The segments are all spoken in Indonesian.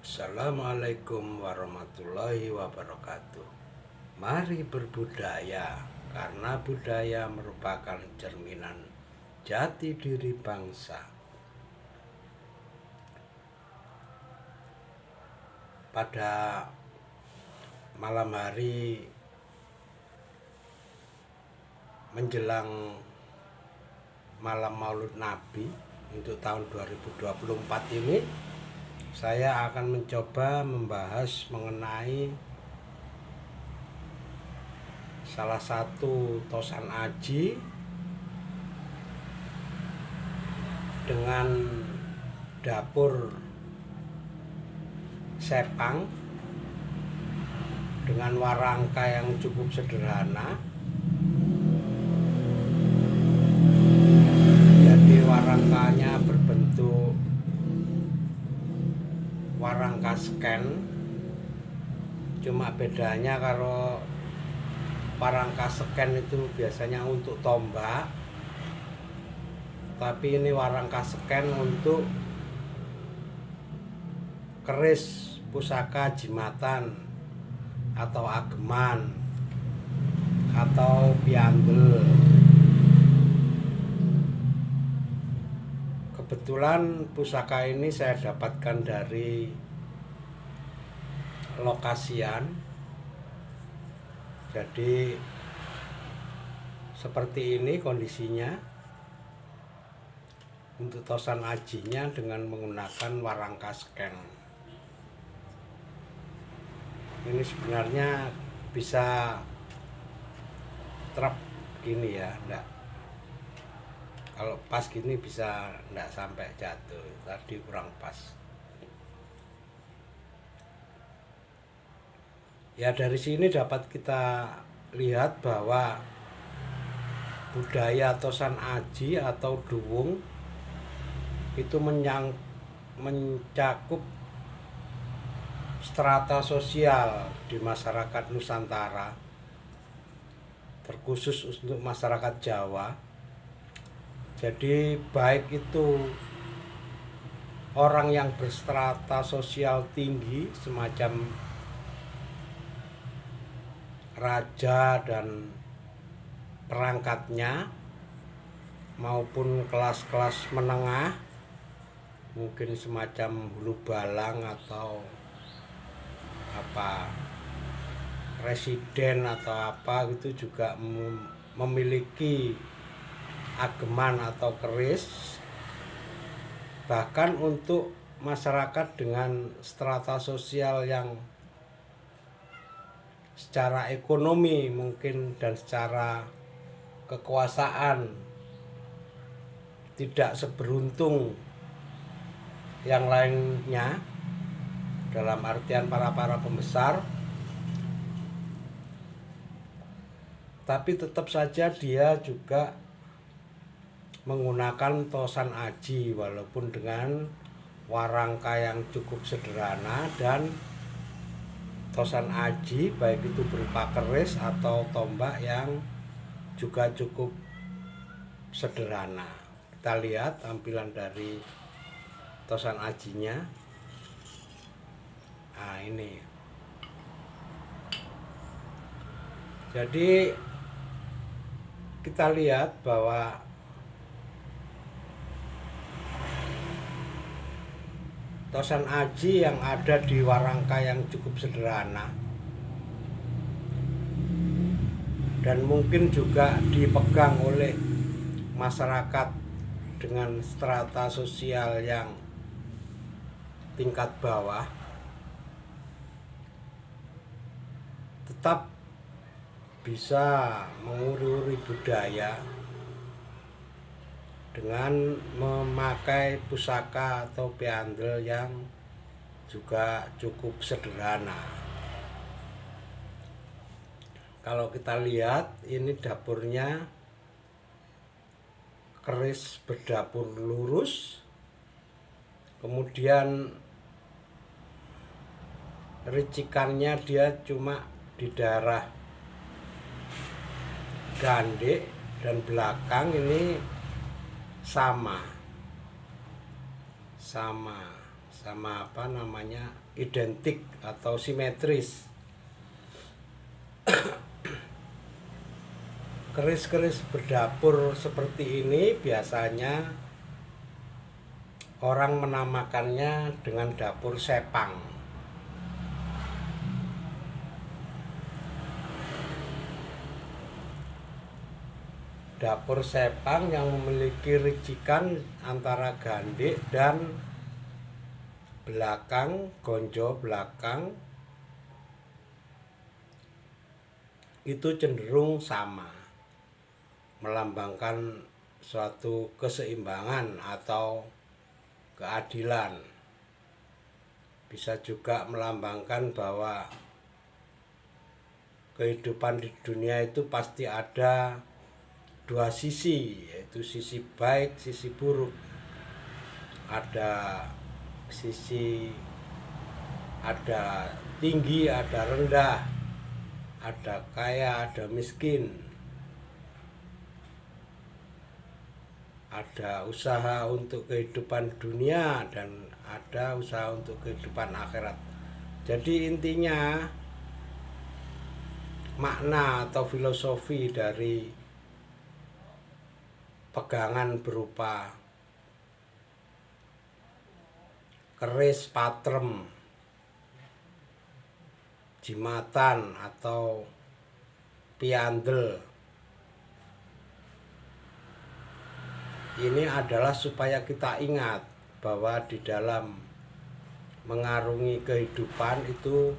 Assalamualaikum warahmatullahi wabarakatuh. Mari berbudaya, karena budaya merupakan cerminan jati diri bangsa. Pada malam hari menjelang malam Maulid Nabi untuk tahun 2024 ini, saya akan mencoba membahas mengenai salah satu tosan aji dengan dapur sepang dengan warangka yang cukup sederhana. Jadi warangkanya berbentuk warangka scan, cuma bedanya kalau warangka scan itu biasanya untuk tombak, tapi ini warangka scan untuk keris pusaka jimatan atau ageman atau piandel. Kebetulan pusaka ini saya dapatkan dari lokasian. Jadi seperti ini kondisinya untuk tosan ajinya dengan menggunakan warangka scan. Ini sebenarnya bisa trap gini ya, enggak. Kalau pas gini bisa enggak sampai jatuh, tadi kurang pas. Ya, dari sini dapat kita lihat bahwa budaya tosan aji atau duwung itu mencakup strata sosial di masyarakat Nusantara, terkhusus untuk masyarakat Jawa. Jadi baik itu orang yang berstrata sosial tinggi semacam raja dan perangkatnya, maupun kelas-kelas menengah, mungkin semacam hulu balang atau residen atau apa gitu, juga memiliki ageman atau keris. Bahkan untuk masyarakat dengan strata sosial yang secara ekonomi mungkin dan secara kekuasaan tidak seberuntung yang lainnya, dalam artian para pembesar, tapi tetap saja dia juga menggunakan tosan aji walaupun dengan warangka yang cukup sederhana. Dan tosan aji baik itu berupa keris atau tombak yang juga cukup sederhana. Kita lihat tampilan dari tosan ajinya. Nah, ini. Jadi kita lihat bahwa tosan aji yang ada di warangka yang cukup sederhana dan mungkin juga dipegang oleh masyarakat dengan strata sosial yang tingkat bawah, tetap bisa menguri-uri budaya dengan memakai pusaka atau piandel yang juga cukup sederhana. Kalau kita lihat ini dapurnya keris berdapur lurus, kemudian ricikannya dia cuma di daerah gandek dan belakang ini sama sama apa namanya identik atau simetris. Keris-keris berdapur seperti ini biasanya orang menamakannya dengan dapur sepang. Dapur sepang yang memiliki ricikan antara gandik dan belakang, gonjo belakang itu cenderung sama, melambangkan suatu keseimbangan atau keadilan. Bisa juga melambangkan bahwa kehidupan di dunia itu pasti ada dua sisi, yaitu sisi baik, sisi buruk. Ada tinggi, ada rendah, ada kaya, ada miskin, ada usaha untuk kehidupan dunia dan ada usaha untuk kehidupan akhirat. Jadi intinya makna atau filosofi dari pegangan berupa keris, patrem, jimatan atau piandel ini adalah supaya kita ingat bahwa di dalam mengarungi kehidupan itu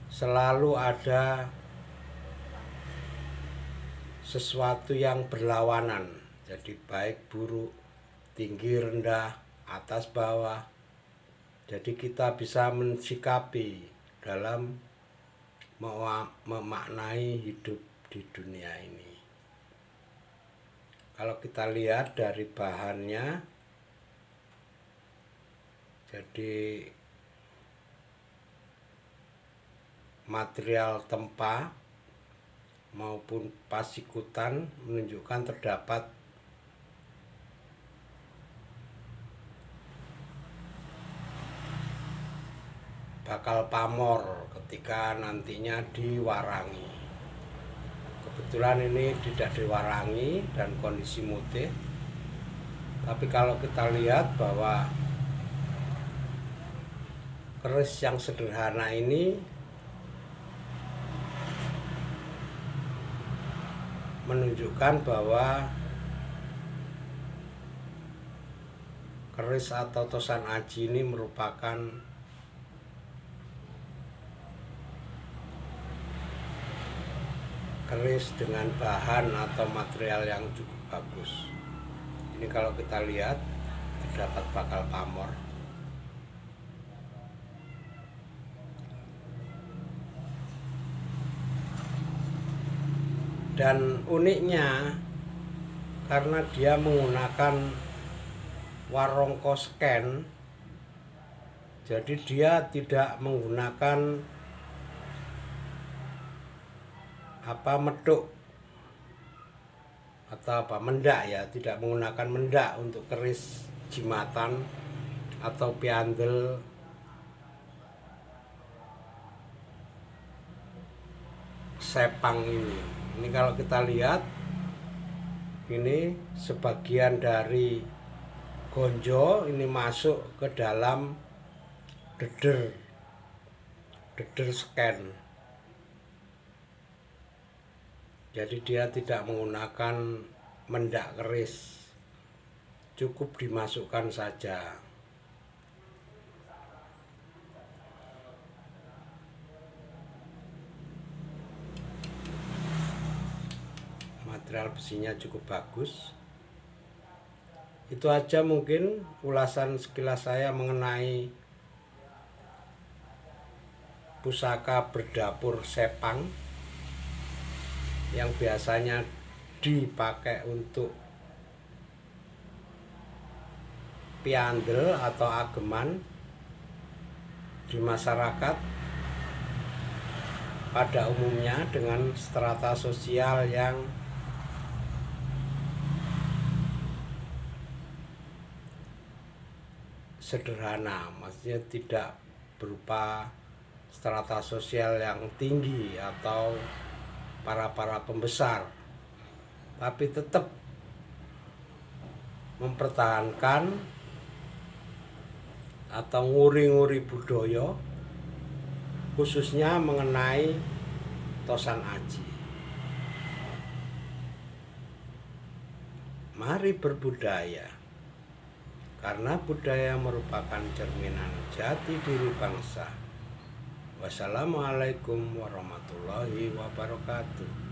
selalu ada sesuatu yang berlawanan. Jadi baik buruk, tinggi rendah, atas bawah. Jadi kita bisa mensikapi dalam memaknai hidup di dunia ini. Kalau kita lihat dari bahannya, jadi material tempa maupun pasikutan menunjukkan terdapat bakal pamor ketika nantinya diwarangi. Kebetulan ini tidak diwarangi dan kondisi mutih. Tapi kalau kita lihat bahwa keris yang sederhana ini menunjukkan bahwa keris atau tosan aji ini merupakan keris dengan bahan atau material yang cukup bagus. Ini kalau kita lihat terdapat bakal pamor. Dan uniknya karena dia menggunakan warongko scan, jadi dia tidak menggunakan meduk atau mendak ya, tidak menggunakan mendak untuk keris jimatan atau piandel sepang ini. Ini kalau kita lihat ini sebagian dari gonjo ini masuk ke dalam deder scan. Jadi dia tidak menggunakan mendak keris, cukup dimasukkan saja. Material besinya cukup bagus. Itu aja mungkin ulasan sekilas saya mengenai pusaka berdapur sepang yang biasanya dipakai untuk piandel atau ageman di masyarakat pada umumnya dengan strata sosial yang sederhana, maksudnya tidak berupa strata sosial yang tinggi atau para pembesar, tapi tetap mempertahankan atau nguri-nguri budaya, khususnya mengenai Tosan Aji. Mari berbudaya, karena budaya merupakan cerminan jati diri bangsa. Wassalamualaikum warahmatullahi wabarakatuh.